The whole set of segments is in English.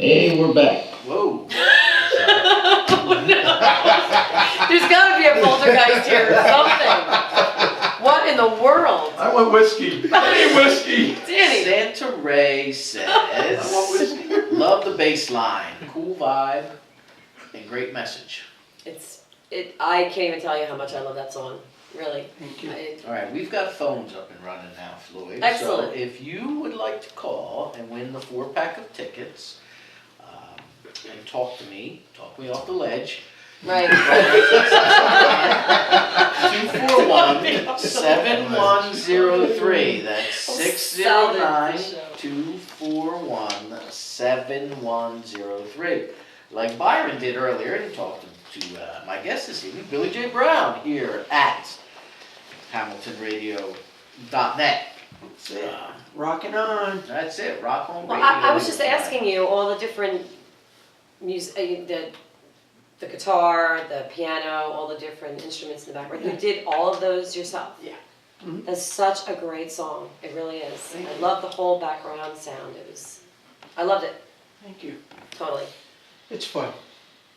Hey, we're back. Whoa. There's gotta be a poltergeist here or something. What in the world? I want whiskey. I need whiskey. Danny. Santa Ray says, love the bass line, cool vibe, and great message. I can't even tell you how much I love that song. Really. Thank you. All right, we've got phones up and running now, Floyd. Excellent. So if you would like to call and win the 4-pack of tickets, and talk me off the ledge. Right. 241-7103. That's 609-241-7103. Like Byron did earlier, and talked to my guest this evening, Billy J. Brown, here at HamiltonRadio.net. That's it. Rocking on. That's it. Rock on Well, radio. I was just asking you all the different music, the guitar, the piano, all the different instruments in the background. You did all of those yourself? Yeah. Mm-hmm. That's such a great song. It really is. Thank I you. love the whole background sound. I loved it. Thank you. Totally. It's fun.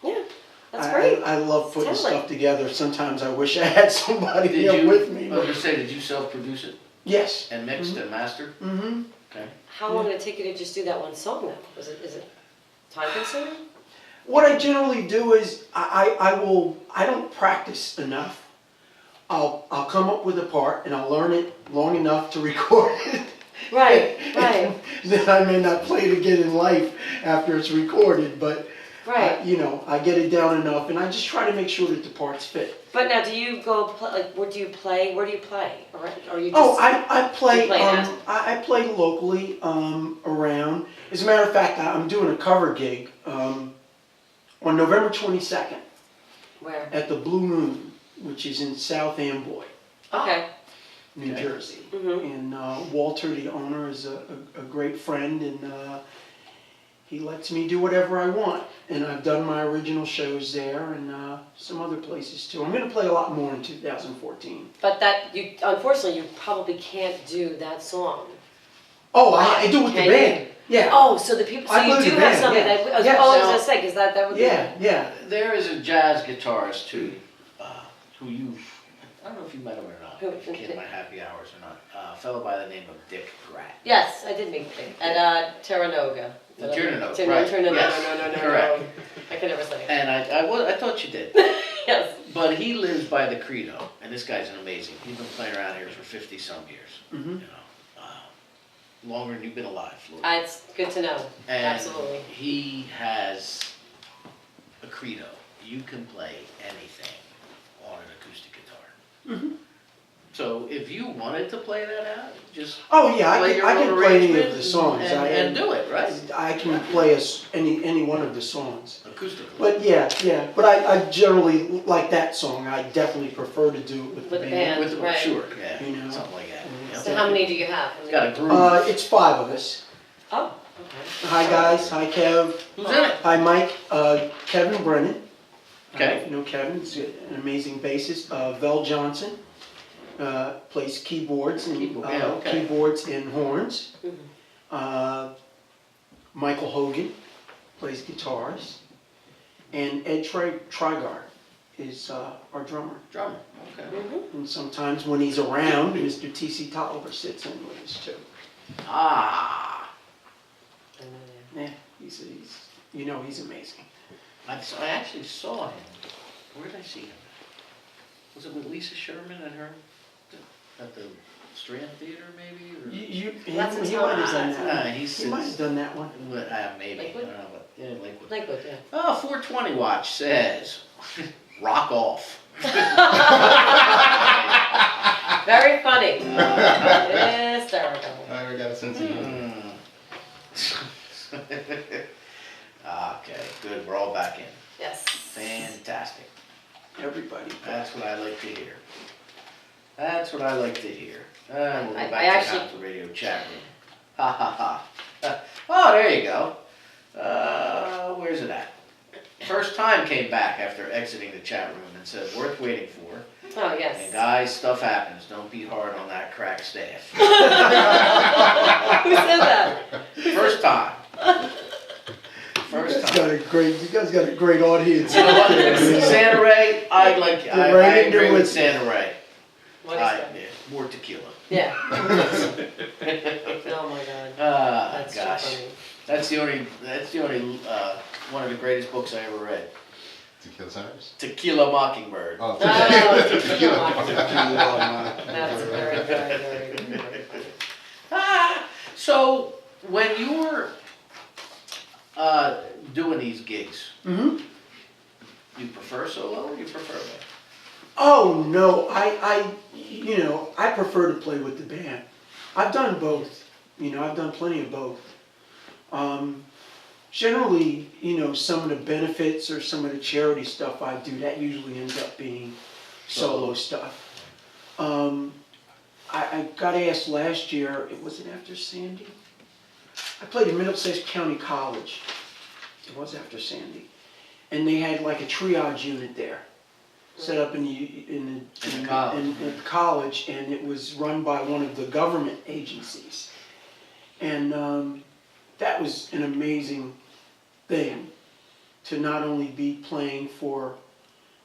Yeah, that's great. I love putting Totally. stuff together. Sometimes I wish I had somebody Did here you, with me. I was going to say, did you self-produce it Yes. and mixed and mastered? Mm-hmm. Okay. How long did it take you to just do that one song though? Is it time consuming? What I generally do is I don't practice enough. I'll come up with a part and I'll learn it long enough to record it. Right. Then I may not play it again in life after it's recorded, but Right. I get it down enough, and I just try to make sure that the parts fit. But now, do you go play? Like, where do you play? Or are you just? Oh, I play. You play now? I play locally around. As a matter of fact, I'm doing a cover gig on November 22nd Where? at the Blue Moon, which is in South Amboy, Okay. New Okay. Jersey. Mhm. And Walter, the owner, is a great friend, and he lets me do whatever I want. And I've done my original shows there and some other places too. I'm going to play a lot more in 2014. But unfortunately, you probably can't do that song. Oh, I do with the Can band. Yeah. Oh, so the people. So I you play do with the have band, something yeah. that. Yes. I was gonna say because that would be. Yeah. There is a jazz guitarist too, who I don't know if you met him or not, Who? if you came to my happy hours or not, a fellow by the name of Dick Gratt. Yes, I did meet Dick at Terranova. Terranova, No, right. No, Yes, no. correct. I can never say it. And I thought you did, Yes. but he lives by the credo, and this guy's an amazing. He's been playing around here for 50-some years, Mm-hmm. you know, longer than you've been alive, Floyd. It's good to know. And Absolutely. he has a credo. You can play anything on an acoustic guitar. Mm-hmm. So if you wanted to play that out, just Oh yeah, I play can, your I own can play any arrangement of the songs. and do it, right? I can play any one of the songs. Acoustically. But yeah. But I generally like that song. I definitely prefer to do it with the With the band. band. With the, Right. sure, yeah, You know. something like that. Yeah. So how many do you have? It's got a groove. It's 5 of us. Oh. Okay. Hi guys. Hi Kev. Who's in it? Hi Mike. Kevin Brennan. Okay. You know Kevin. He's an amazing bassist. Vel Johnson plays keyboards and keyboards and horns. Mhm. Michael Hogan plays guitars, and Ed Trigard is our drummer. Drummer. Okay. Mhm. And sometimes when he's around, Mr. T.C. Tolliver sits in with us too. Ah. I know that. Yeah, he's amazing. I actually saw him. Where did I see him? Was it with Lisa Sherman and her at the Strand Theater, maybe? Or? He That's might a have done that. He He might have done that one. maybe. Lakewood? I don't know, but yeah, Lakewood. Lakewood, yeah. Oh, 420 watch says, rock off. Very funny. Hysterical. I got a sense of humor. Okay, good. We're all back in. Yes. Fantastic. Everybody. That's what I like to hear. That's what I like to hear. We'll go I back actually- to the radio chat room. Ha ha ha. Oh, there you go. Where's it at? First time came back after exiting the chat room and said, worth waiting for. Oh, And yes. guys, stuff happens. Don't be hard on that crack staff. Who said that? First time. You guys got a great audience. You know what? Santa Ray, I right into agree with it. Santa Ray. What is that? Yeah, more tequila. Yeah. Oh my god. That's Gosh. so funny. That's the only one of the greatest books I ever read. Tequila Cyrus? Tequila Mockingbird. Oh, Oh, tequila. That's very, very, very, very funny. So when you're doing these gigs, Mm-hmm. you prefer solo or you prefer band? Oh no, I prefer to play with the band. I've done both. I've done plenty of both. Generally, some of the benefits or some of the charity stuff I do, that usually ends up being solo stuff. I got asked last year, was it after Sandy? I played in Middlesex County College. It was after Sandy. And they had like a triage unit there, set up in the college, and it was run by one of the government agencies. And that was an amazing thing, to not only be playing for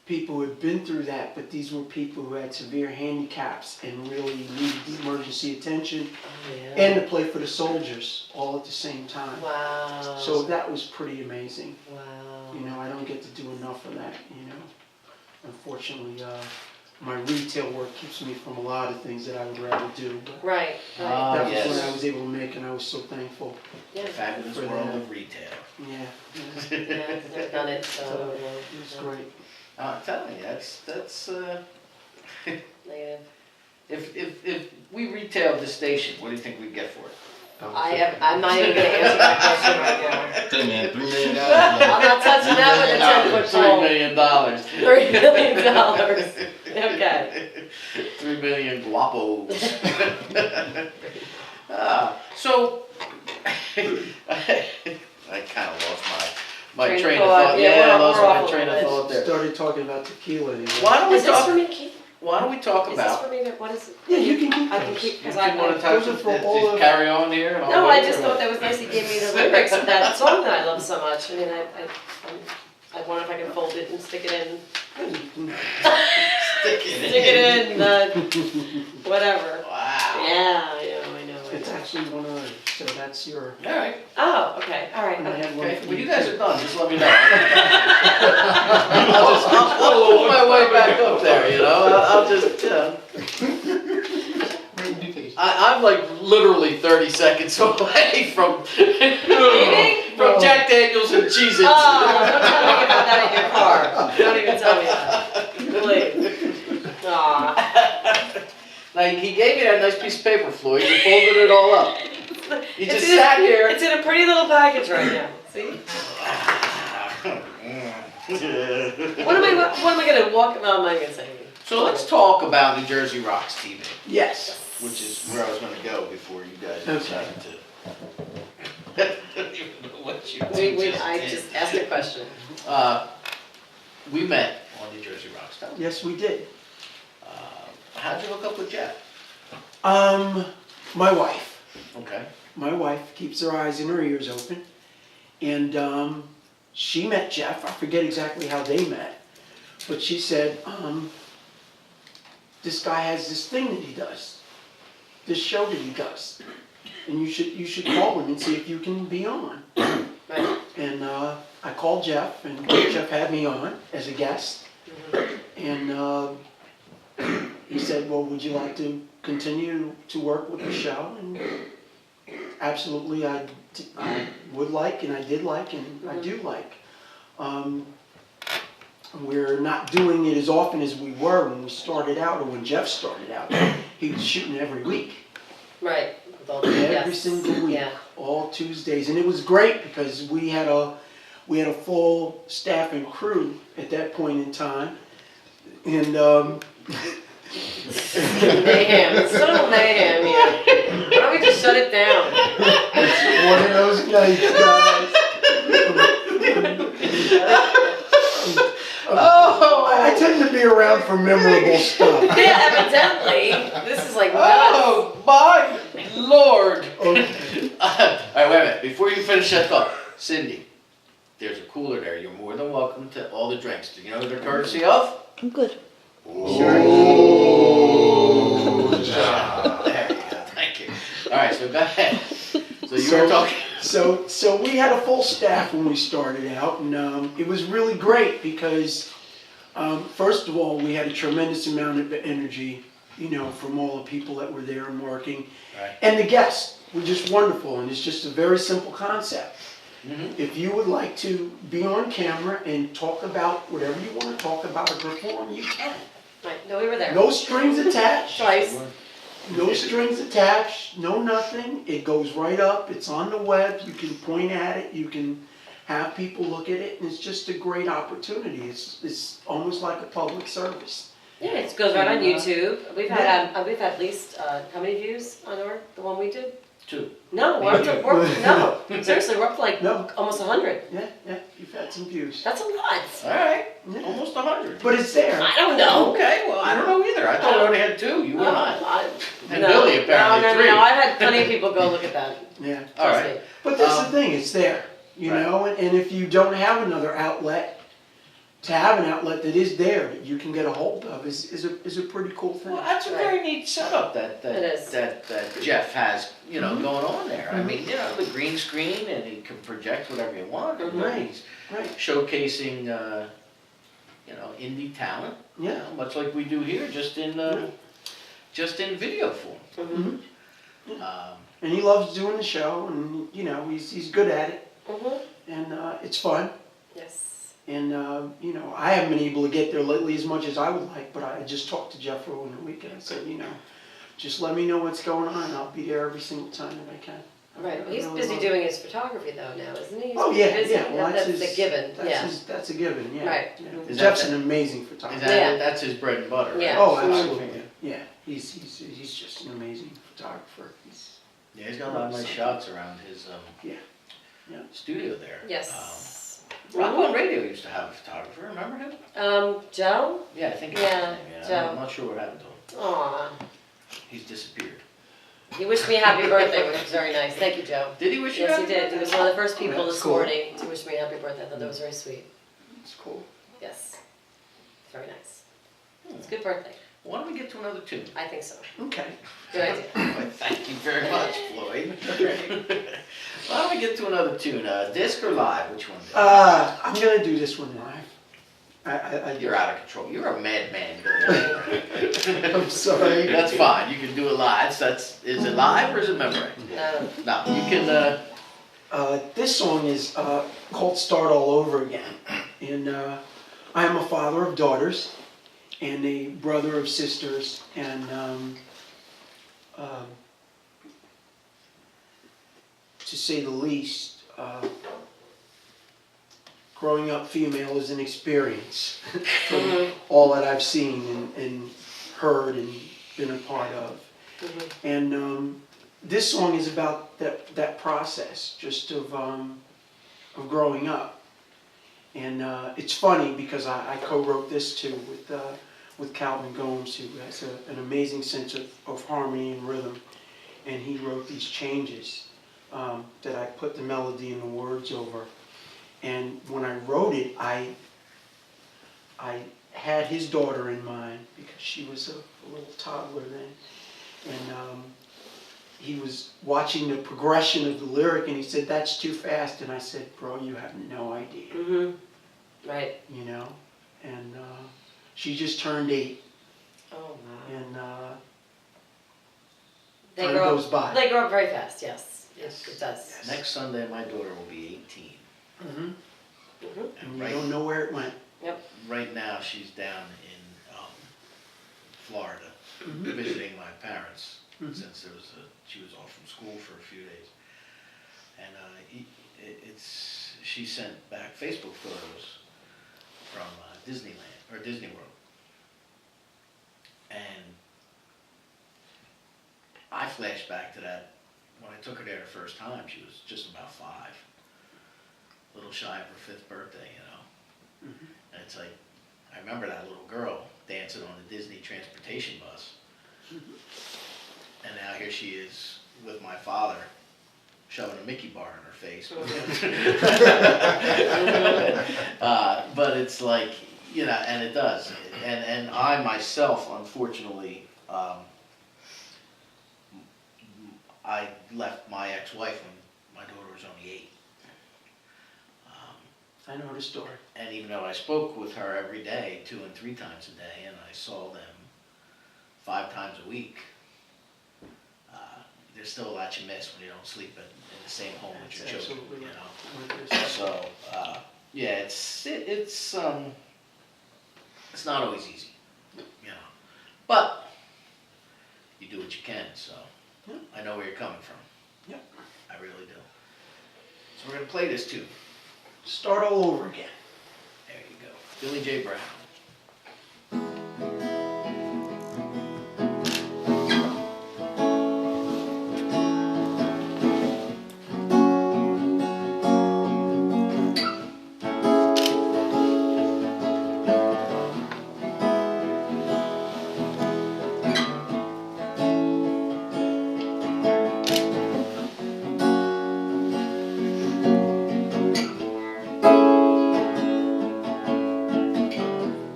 people who had been through that, but these were people who had severe handicaps and really needed the emergency attention, Oh, yeah. and to play for the soldiers all at the same time. Wow. So that was pretty amazing. Wow. I don't get to do enough of that, Unfortunately, my retail work keeps me from a lot of things that I would rather do, but Right. that was yes. what I was able to make, and I was so thankful. Yeah. Fabulous For world that. of retail. Yeah, Yeah, 'cause I've done it, so. it was great. I'm telling you, that's Negative. if we retailed this station, what do you think we'd get for it? I'm not even gonna answer that question right now. Hey man, $3 million. I'm not touching that with a 10-foot $3 pole. million. $3 million. Okay. 3 million guapos. So, I kind of lost my train of thought. Yeah, I lost we're my off train a of little thought there. Started talking about tequila. Why don't we Is this for talk? me to keep? Why don't we talk Is this about? for me to, what is it? Yeah, you can keep I can those. keep, You because want to I. touch those are it? for all Just of- carry on here. And I'll No, I wait just for thought it. that was nice. He gave me the lyrics of that song that I love so much. I mean, I wonder if I can fold it and stick it in. Stick Stick it in the, whatever. Wow. Yeah, I know. It's actually one of those, so that's your. All right. Oh, okay, all right. And I had one Okay. for When you you guys too. are done, just let me know. I'll pull my way back up there. I'll just. I'm like literally 30 seconds away from Jack Daniels and Cheez-Its. Oh, don't tell me about that in your car. Don't even tell me that. Please. Aw. Like, he gave me that nice piece of paper, Floyd. You folded it all up. You just It's sat here. It's in a pretty little package right now. See? What am I gonna walk? No, I'm not gonna say anything. So let's talk about New Jersey Rocks TV, Yes. which is where I was going to go before you guys Okay. decided to. I don't even know what you I did. just asked a question. We met on New Jersey Rocks. Tell me. Yes, we did. How'd you hook up with Jeff? My wife. Okay. My wife keeps her eyes and her ears open, and she met Jeff. I forget exactly how they met, but she said, "This guy has this thing that he does, this show that he does, and you should call him and see if you can be on." Right. And I called Jeff, and Jeff had me on as a guest, and he said, "Well, would you like to continue to work with the show?" And absolutely, I would like, and I did like, and I do like. We're not doing it as often as we were when we started out, or when Jeff started out. He was shooting every week, Right. With all the every yes. single week, Yeah. all Tuesdays, and it was great because we had a full staff and crew at that point in time, and Mayhem. It's sort of mayhem here. Why don't we just shut it down? one of those nights, guys. I tend to be around for memorable stuff. Yeah, evidently. This is like nuts. Oh my Lord! Okay. All right, wait a minute. Before you finish that thought, Cindy, there's a cooler there. You're more than welcome to all the drinks. Do you know who they're courtesy of? I'm good. Ooh, job. There you go, thank you. All right, so go ahead. So you So- were talking. So we had a full staff when we started out, and it was really great because, first of all, we had a tremendous amount of energy, from all the people that were there and working. Right. And the guests were just wonderful, and it's just a very simple concept. Mhm. If you would like to be on camera and talk about whatever you want to talk about or perform, you can. Right, no, we were there. No strings attached. Twice. No strings attached, no nothing. It goes right up, it's on the web, you can point at it, you can have people look at it, and it's just a great opportunity. It's almost like a public service. Yeah, it goes right on Yeah. YouTube. We've had at least, how many views on the one we did? 2. No, we're up to, no, seriously, we're up to like No. almost 100. Yeah, you've had some views. That's a lot. All right, Yeah. almost 100. But it's there. I don't know. Okay, well, I don't know either. I thought we only had 2, you and I. And No, Billy apparently no, 3. No, I've had plenty of people go look at that. Yeah. All Trust right. me. But that's the thing, it's there, Right. and if you don't have another outlet, to have an outlet that is there, that you can get a hold of is a pretty cool thing. Well, that's a very neat setup that It is. that Jeff has, Mhm. going on there. I Mhm. mean, the green screen, and he can project whatever you want. And Mhm. Right. he's Right, showcasing, indie talent, yeah. much like we do here, just in video form. Mhm. And he loves doing the show, and he's good at it, Mhm. and it's fun. Yes. And I haven't been able to get there lately as much as I would like, but I just talked to Jeff over the weekend. I said, just let me know what's going on, and I'll be there every single time that I can. Right, well, he's really busy love it. doing his photography though now, isn't he? He's Oh yeah, busy. yeah. Well, That's his, a given, That's yeah. that's a given. Yeah. Right. Yeah. Mhm. Is Jeff's that- an amazing Is photographer. that Yeah. that's his bread and butter? Right? Yeah. Oh, Mhm. absolutely. Yeah. He's just an amazing photographer. Yeah, he's got a lot of nice shots around his Yeah. Yeah. studio there. Yes. Rock on Radio used to have a photographer. Remember him? Joe? Yeah, I think. Yeah, That's his name, yeah. Joe. I'm not sure what happened to him. Aw, He's disappeared. he wished me a happy birthday, which was very nice. Thank you, Joe. Did he wish you? Yes, he happy did. He birthday? was one of the first people that's this cool. morning to wish me a happy birthday. I thought that was very sweet. It's cool. Yes. Very nice. It's a good birthday. Why don't we get to another tune? I think so. Okay. Good idea. Why, thank you very much, Floyd. Why don't we get to another tune? Disc or live? Which one? I'm gonna do this one live. I You're out of control. You're a madman. Is I'm sorry. That's fine. You can do it live. Is it live or is it memory? No. No, you can. This song is called Start All Over Again. And I am a father of daughters and a brother of sisters. And to say the least, growing up female is an experience from all that I've seen and heard and been a part of. And this song is about that process, just of growing up. And it's funny because I co-wrote this too with Calvin Gomes, who has an amazing sense of harmony and rhythm. And he wrote these changes that I put the melody and the words over. And when I wrote it, I had his daughter in mind because she was a little toddler then. And he was watching the progression of the lyric and he said, "That's too fast." And I said, "Bro, you have no idea." Right. And she just turned 8 Oh, wow. and They time grow goes by. They grow up very fast, yes. Yes. It does. Next Sunday, my daughter will be 18. Mhm. Mhm. And you Right. don't know where it went. Right now, she's down in Florida Mhm. visiting my parents Mhm. since she was off from school for a few days. And she sent back Facebook photos from Disneyland or Disney World. And I flashed back to that when I took her there the first time. She was just about 5, a little shy of her 5th birthday, Mhm. And it's like, I remember that little girl dancing on the Disney transportation bus. And now here she is with my father, shoving a Mickey bar in her face. and it does. And I myself, unfortunately, I left my ex-wife when my daughter was only 8. I know the story. And even though I spoke with her every day, 2 and 3 times a day, and I saw them 5 times a week, there's still a lot you miss when you don't sleep in the same home with your That's children, absolutely you know? right. With So, yeah, it's not always easy, you know, but you do what you can, so Yeah. I know where you're coming from. Yep. I really do. So we're gonna play this too. Start all over again. There you go. Billy J. Brown.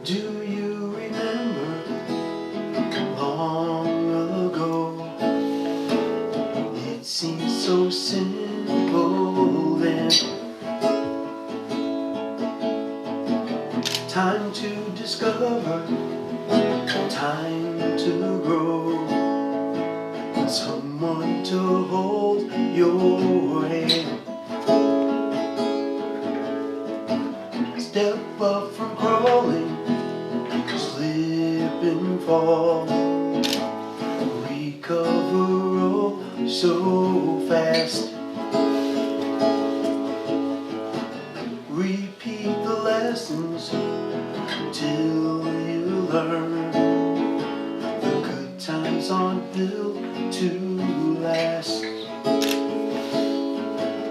Do you remember long ago? It seemed so simple then. Time to discover, time to grow, and someone to hold your hand. Step up from crawling, slip and fall, recover oh so fast. Repeat the lessons till you learn. The good times aren't built to last,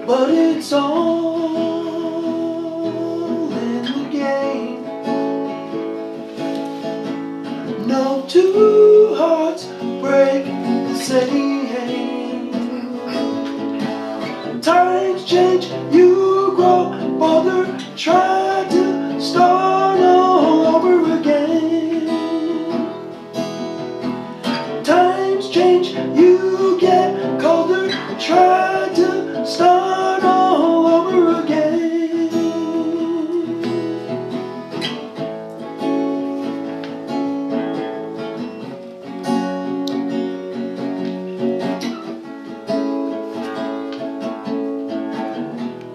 but it's all in the game. No two hearts break the same. Times change, you grow older, try to start all over again. Times change, you get colder, try to start all over again.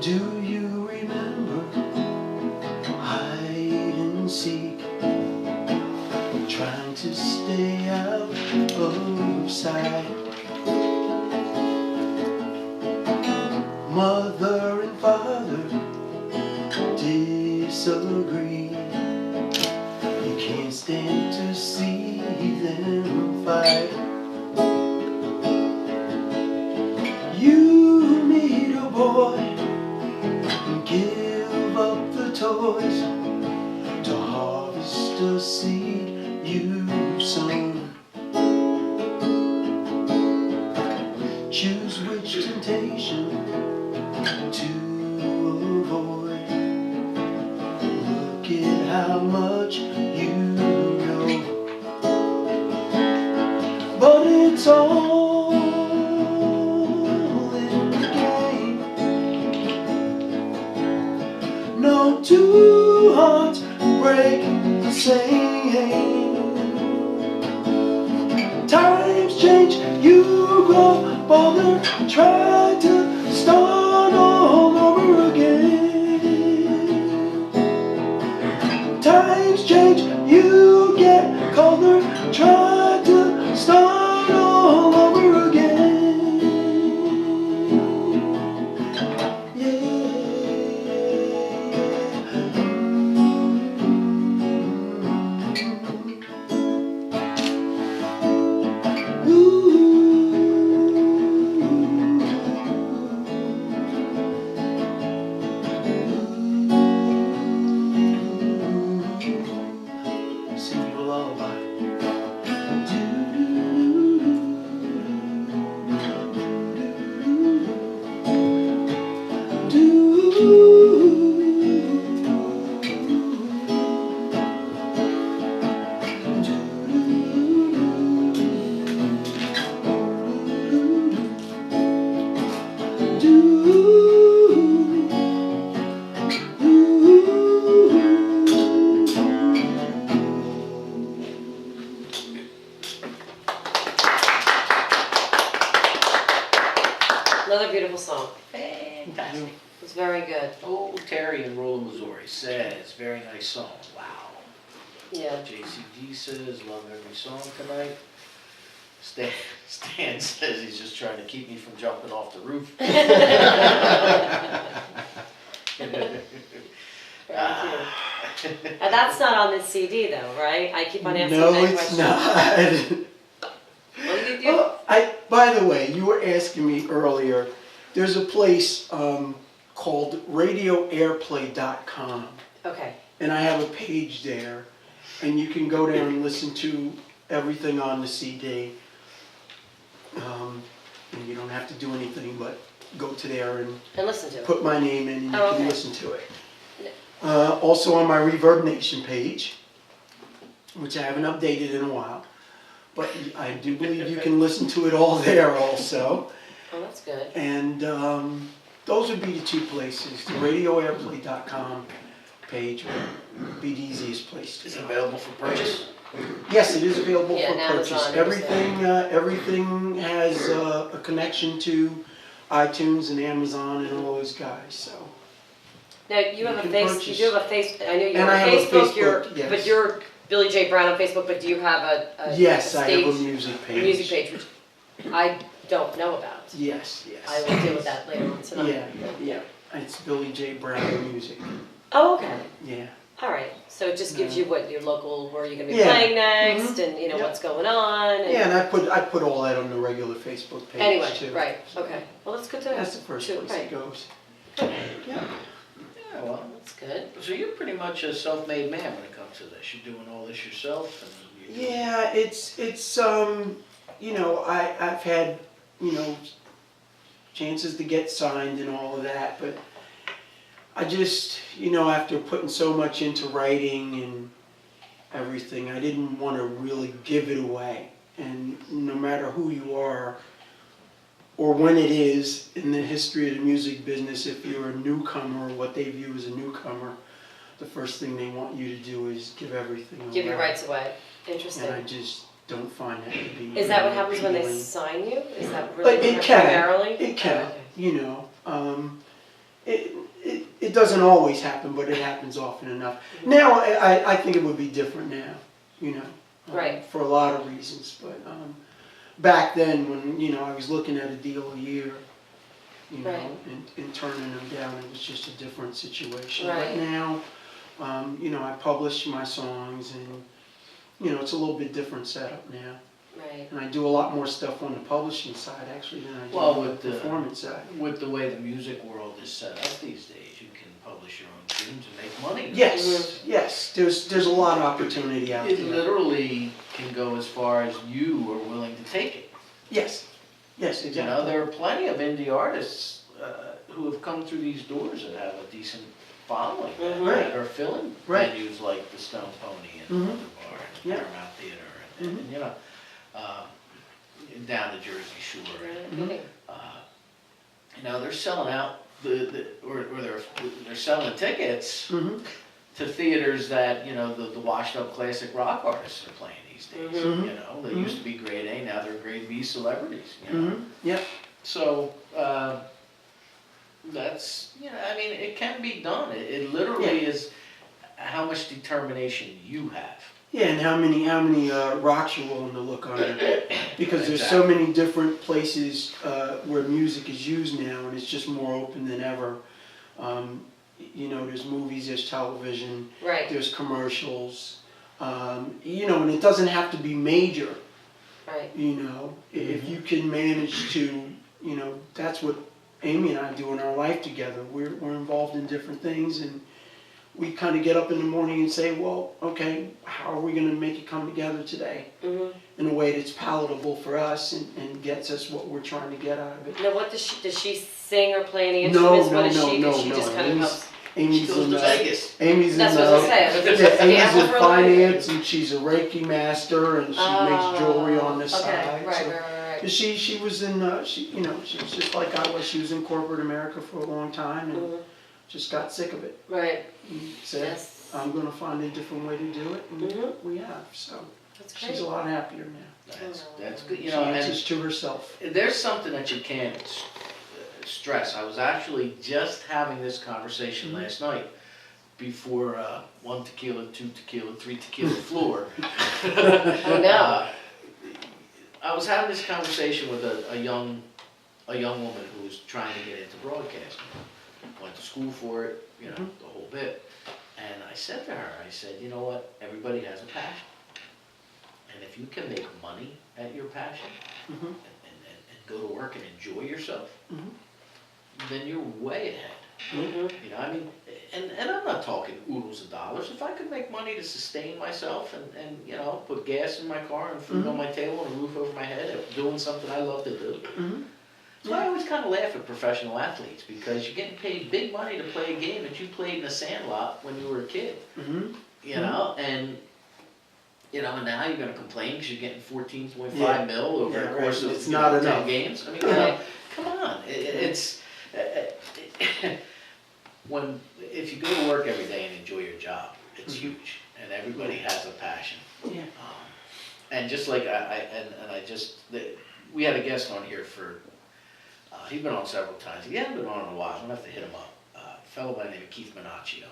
Do you remember hide and seek, trying to stay out of sight? Mother and father disagree. You can't stand to see them fight. You meet a boy and give up the toys to harvest a seed you've sown. Choose which temptation to avoid. Look at how much you know, but it's all in the game. No two hearts break the same. Times change, you grow bolder, try to start all over again. Times change, you get colder, try to start all over again. Yeah. Sing you a lullaby. Very good. Oh, Terry in Rolla, Missouri says, very nice song. Wow. Yeah. JCG says, love every song tonight. Stan says he's just trying to keep me from jumping off the roof. And that's not on this CD though, right? I keep on asking No, that it's question. not. Well, you do. Oh, by the way, you were asking me earlier, there's a place called radioairplay.com, Okay. and I have a page there, and you can go there and listen to everything on the CD. And you don't have to do anything but go to there and And listen to it. put my name in and you Oh, can okay. listen to it. Also on my Reverb Nation page, which I haven't updated in a while, but I do believe you can listen to it all there also. Oh, that's good. And those would be the two places. The radioairplay.com page would be the easiest place Is to it go. available for purchase? Yes, it is available Yeah, for and purchase. Amazon, Everything has a connection to iTunes and Amazon and all those guys, so. Now, you have a can face, you purchase. do have a face, I know you're And on I have a Facebook, you're, Facebook, yes. but you're Billy J. Brown on Facebook, but do you have a Yes, I have a stage- music page. music page, which I don't know about. Yes, I yes. will deal with that later on tonight. Yeah. It's Billy J. Brown Music, Oh, okay. yeah. All right. So it just gives you what your local, where you're gonna be Yeah. playing next, and you know Yep. what's going on. And Yeah, and I put all that on the regular Facebook page anyway, too. right? Okay. Well, that's good to know. That's the first place Right. it goes. Good. Yeah. Yeah, well, That's good. so you're pretty much a self-made man when it comes to this. You're doing all this yourself and you're doing- Yeah, it's you know, I've had, you know, chances to get signed and all of that, but I just, you know, after putting so much into writing and everything, I didn't want to really give it away. And no matter who you are or when it is in the history of the music business, if you're a newcomer or what they view as a newcomer, the first thing they want you to do is give everything away. Give your rights away. Interesting. And I just don't find that to be. Is that what happens when they appealing. sign you? Is that really But it can. primarily? It can, Oh, okay. you know. It doesn't always happen, but it happens often enough. Mm-hmm. Now, I think it would be different now, you know. Right. For a lot of reasons, but back then, when, you know, I was looking at a deal a year, you know, Right. and turning them down, it was just a different situation. Right. But now, you know, I publish my songs and, you know, it's a little bit different setup now. Right. And I do a lot more stuff on the publishing side, actually, than I do Well, on the with the- performance side. With the way the music world is set up these days, you can publish your own tunes and make money. Yes, yes, there's a lot of opportunity out It there. literally can go as far as you are willing to take it. Yes, yes, You know, exactly. there are plenty of indie artists who have come through these doors that have a decent following, Mhm. that are filling Right. venues like the Stone Pony and Mhm. Wonder Bar and Yeah. Paramount Theater and you know, down the Jersey Shore. And, Okay. you know, they're selling out or they're selling tickets Mhm. to theaters that, you know, the washed up classic rock artists are playing these days. Mhm. You know, they used to be grade A, now they're grade B celebrities, you know. Mhm. Yep. So, that's, you know, I mean, it can be done. It literally is how much determination you have. Yeah, and how many rocks you're willing to look under, because there's so many different places where music is used now, and it's just more open than ever. You know, there's movies, there's television, Right. there's commercials. You know, and it doesn't have to be major. Right. You know, if you can manage to, you know, that's what Amy and I do in our life together. We're involved in different things, and we kind of get up in the morning and say, well, okay, how are we going to make it come together today Mhm. in a way that's palatable for us and gets us what we're trying to get out of it. Now, what does she sing or play any No, instruments? What no, does no, she do? no, She no. just kind of helps. She Amy's goes in to Vegas. Amy's That's in what I was gonna say. yeah, Amy's Yeah, in for a finance, and she's a Reiki master, and she makes jewelry on the Okay. side. Right. so- Right. Right. Cause she was in, you know, she was just like I was. She was in corporate America for a long time and Mhm. just got sick of it. Right. And said, Yes. I'm gonna find a different way to do it, and Mhm. we have. So That's great. she's a lot happier now. That's good, you She know, answers to herself. and there's something that you can't stress. I was actually just having this conversation last night before 1 tequila, 2 tequila, 3 tequila floor. Oh, no. I was having this conversation with a young woman who was trying to get into broadcasting. Went to school for it, you know, the whole bit. And I said to her, I said, you know what, everybody has a passion. And if you can make money at your passion and go to work and enjoy yourself, then you're way ahead. You know, I mean, and I'm not talking oodles of dollars. If I could make money to sustain myself and you know, put gas in my car and food on my table and a roof over my head, doing something I love to do. So I always kind of laugh at professional athletes because you're getting paid big money to play a game that you played in a sandlot when you were a kid. You know, and you know, and now you're going to complain because you're getting 14.5 mil over the course of it's not 10 enough. games. I mean, you know, come on, it's when if you go to work every day and enjoy your job, it's huge, and everybody has a passion. Yeah. And just like we had a guest on here for. He's been on several times. He hasn't been on in a while. I'm gonna have to hit him up. A fellow by the name of Keith Minaccio.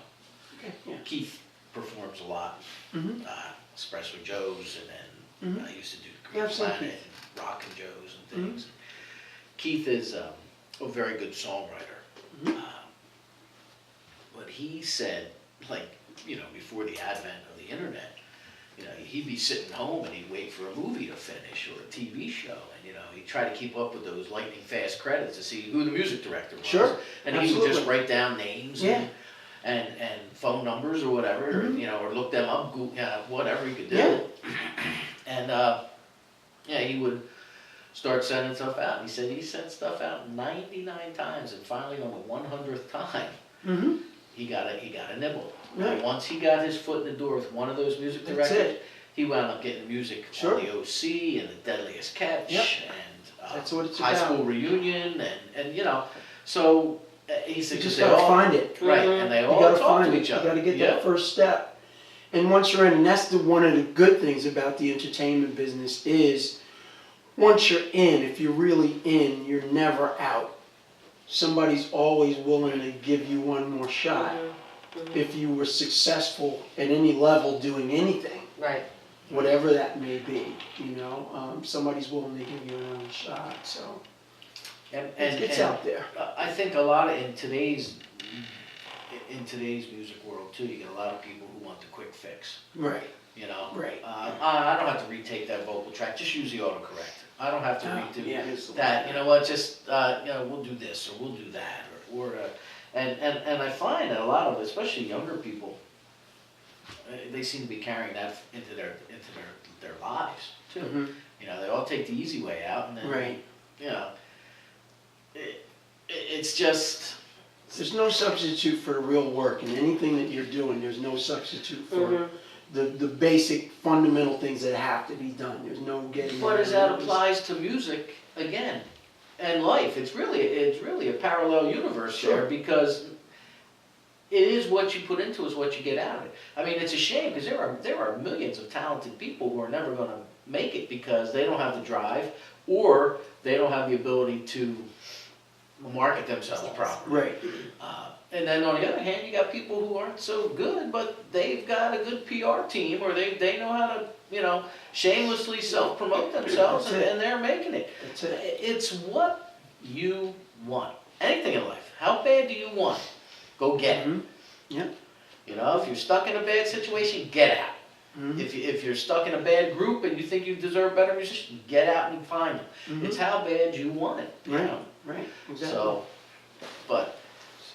Okay, yeah. Keith performs a lot. Espresso Joe's, and then I used to do Green Yeah, I've seen Planet Keith. and Rockin' Joe's and things. Keith is a very good songwriter. But he said, like, you know, before the advent of the internet, you know, he'd be sitting home and he'd wait for a movie to finish or a TV show, and you know, he'd try to keep up with those lightning fast credits to see who the music director was. Sure, And he would just absolutely. write down names and phone numbers or whatever, or, you know, or look them up, Google, whatever he could do. Yeah. And yeah, he would start sending stuff out. And he said he sent stuff out 99 times, and finally on the 100th time, he got a nibble. Right. And once he got his foot in the door with one of those music That's directors, it. he wound up getting music Sure. on the OC and the Deadliest Catch Yep. and That's what it's High about. School Reunion and you know, so he said You just 'cause they gotta all- find it. right, and they You all gotta talk find to it. each You other. gotta get Yeah. that first step. And once you're in, and that's one of the good things about the entertainment business is, once you're in, if you're really in, you're never out. Somebody's always willing to give you one more shot. If you were successful at any level doing anything, Right. whatever that may be, you know, somebody's willing to give you another shot, so it's out there. I think a lot of in today's music world too, you get a lot of people who want the quick fix. Right, You know, right. I don't have to retake that vocal track. Just use the autocorrect. I don't have to redo Yeah. that. You know what? Just you know, we'll do this or we'll do that and I find that a lot of, especially younger people, they seem to be carrying that into their lives too. You know, they all take the easy way out, and then Right. you know, it's just. There's no substitute for real work, and anything that you're doing, there's no substitute for the basic fundamental things that have to be done. There's no getting. But as that applies to music again and life, it's really a parallel universe there, because it is what you put into is what you get out of it. I mean, it's a shame because there are millions of talented people who are never going to make it because they don't have the drive or they don't have the ability to market themselves properly. Right. And then on the other hand, you got people who aren't so good, but they've got a good PR team, or they know how to, you know, shamelessly self-promote themselves, That's it. and they're making it. That's it. It's what you want. Anything in life. How bad do you want? Go get it. Yeah. You know, if you're stuck in a bad situation, get out. If you're stuck in a bad group and you think you deserve better musicians, get out and find them. It's how bad you want it. You Right. know? Right. Exactly. So, but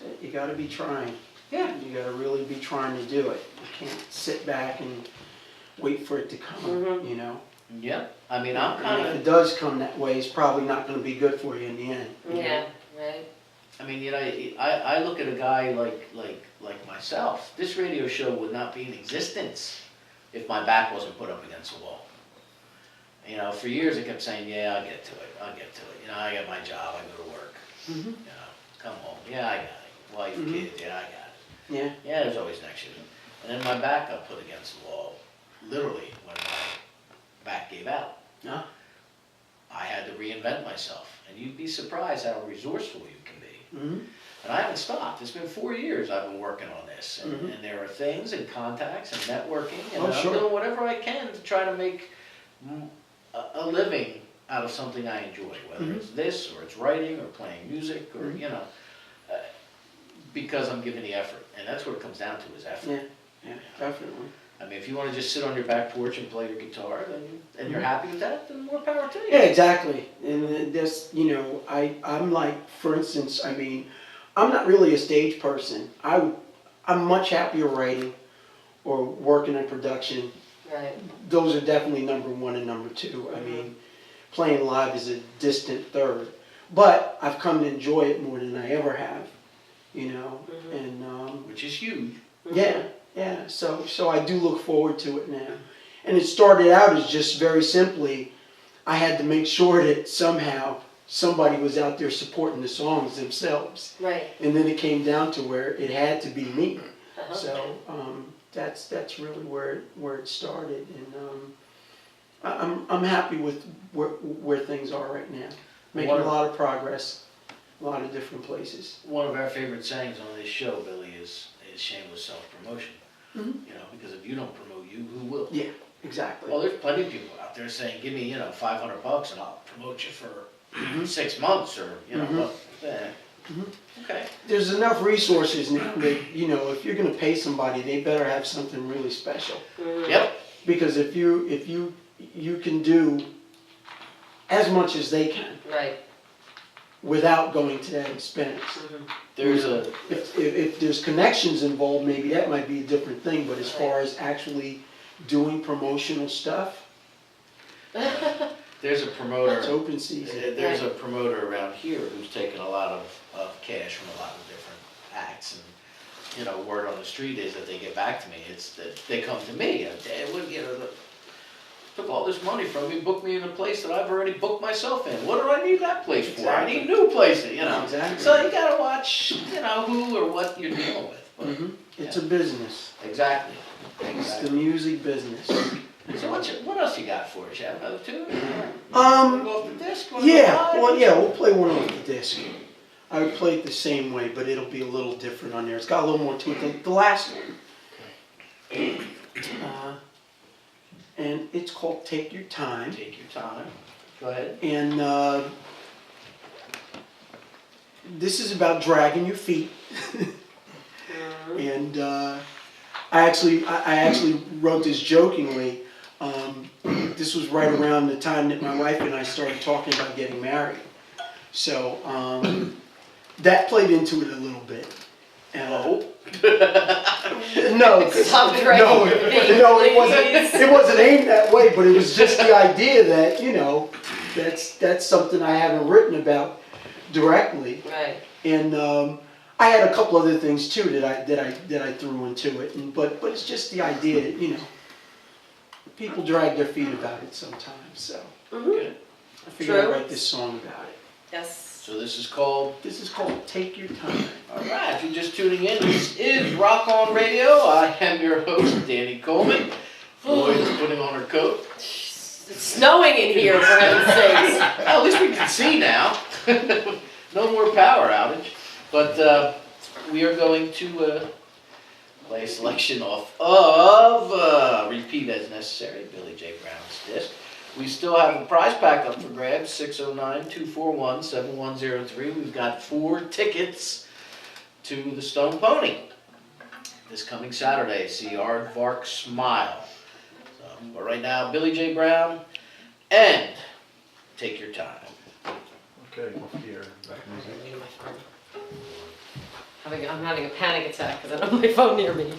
That's it. You got to be trying. yeah. You got to really be trying to do it. You can't sit back and wait for it to come. You know. Yeah, I mean, I'm And kind if of, it does come that way, it's probably not going to be good for you in the end. you know? Yeah, right. I mean, you know, I look at a guy like myself. This radio show would not be in existence if my back wasn't put up against the wall. You know, for years I kept saying, yeah, I'll get to it. You know, I got my job, I go to work. You know, come home, yeah, I got it. Wife, kids, yeah, I got it. Yeah. Yeah, there's always next year. And then my back got put against the wall, literally, when my back gave out. Yeah. I had to reinvent myself. And you'd be surprised how resourceful you can Mhm. And I haven't stopped. It's been 4 years I've been working on this. And there are things and contacts and networking. And Oh, I'm sure. doing whatever I can to try to make a living out of something I enjoy, whether it's this or it's writing or playing music or, uh, because I'm giving the effort. And that's what it comes down to is effort. Yeah, definitely. I mean, if you want to just sit on your back porch and play your guitar, and you're happy with that, then more power to you. Yeah, exactly. And this, I'm like, for instance, I mean, I'm not really a stage person. I'm much happier writing or working in production. Right. Those are definitely number one and number two. I mean, playing live is a distant third. But I've come to enjoy it more than I ever have, and Which is huge. yeah. So I do look forward to it now. And it started out as just very simply, I had to make sure that somehow somebody was out there supporting the songs themselves. Right. And then it came down to where it had to be me. Uh-huh. So that's really where it started, and I'm happy with where things are right now. Making a lot of progress, a lot of different places. One of our favorite sayings on this show, Billy, is shameless self-promotion. Because if you don't promote you, who will? Yeah, exactly. Well, there's plenty of people out there saying, give me, $500 and I'll promote you for 6 months or, what. Okay. There's enough resources now that, if you're gonna pay somebody, they better have something really special. Yep. Because if you can do as much as they can Right. without going to that expense. There's a, If there's connections involved, maybe that might be a different thing, but as far as actually doing promotional stuff, there's a promoter. it's open season. There's a promoter around here who's taken a lot of cash from a lot of different acts, and word on the street is that they get back to me. It's that they come to me. Took all this money from me, booked me in a place that I've already booked myself in. What do I need that place for? I need new places, Exactly. So you gotta watch, who or what you're dealing with. But, It's a business. Exactly. It's the music business. So what else you got for us? You have another two? Go off the disc? We'll play one off the disc. I would play it the same way, but it'll be a little different on there. It's got a little more to it than the last one. And it's called Take Your Time. Take your time. Go ahead. And this is about dragging your feet. And I actually wrote this jokingly. This was right around the time that my wife and I started talking about getting married. So that played into it a little bit. No, Stop no, dragging your feet, it wasn't aimed that way, but it was just the idea that, that's something I haven't written about directly. Right. And I had a couple other things too that I threw into it, but it's just the idea that, people drag their feet about it sometimes, so Good. I figured I'd True. write this song about it. Yes. So this is called. This is called Take Your Time. All right, if you're just tuning in, this is Rock On Radio. I am your host, Danny Coleman. Lloyd is putting on her coat. It's snowing in here, for heaven's sakes. Well, at least we can see now. No more power outage. But we are going to play a selection off of Repeat As Necessary, Billy J. Brown's disc. We still have a prize pack up for grabs, 609-241-7103. We've got 4 tickets to the Stone Pony this coming Saturday. See Aardvark Smile. But right now, Billy J. Brown and Take Your Time. Okay, off here. Back music. I'm having a panic attack because I don't have my phone near me.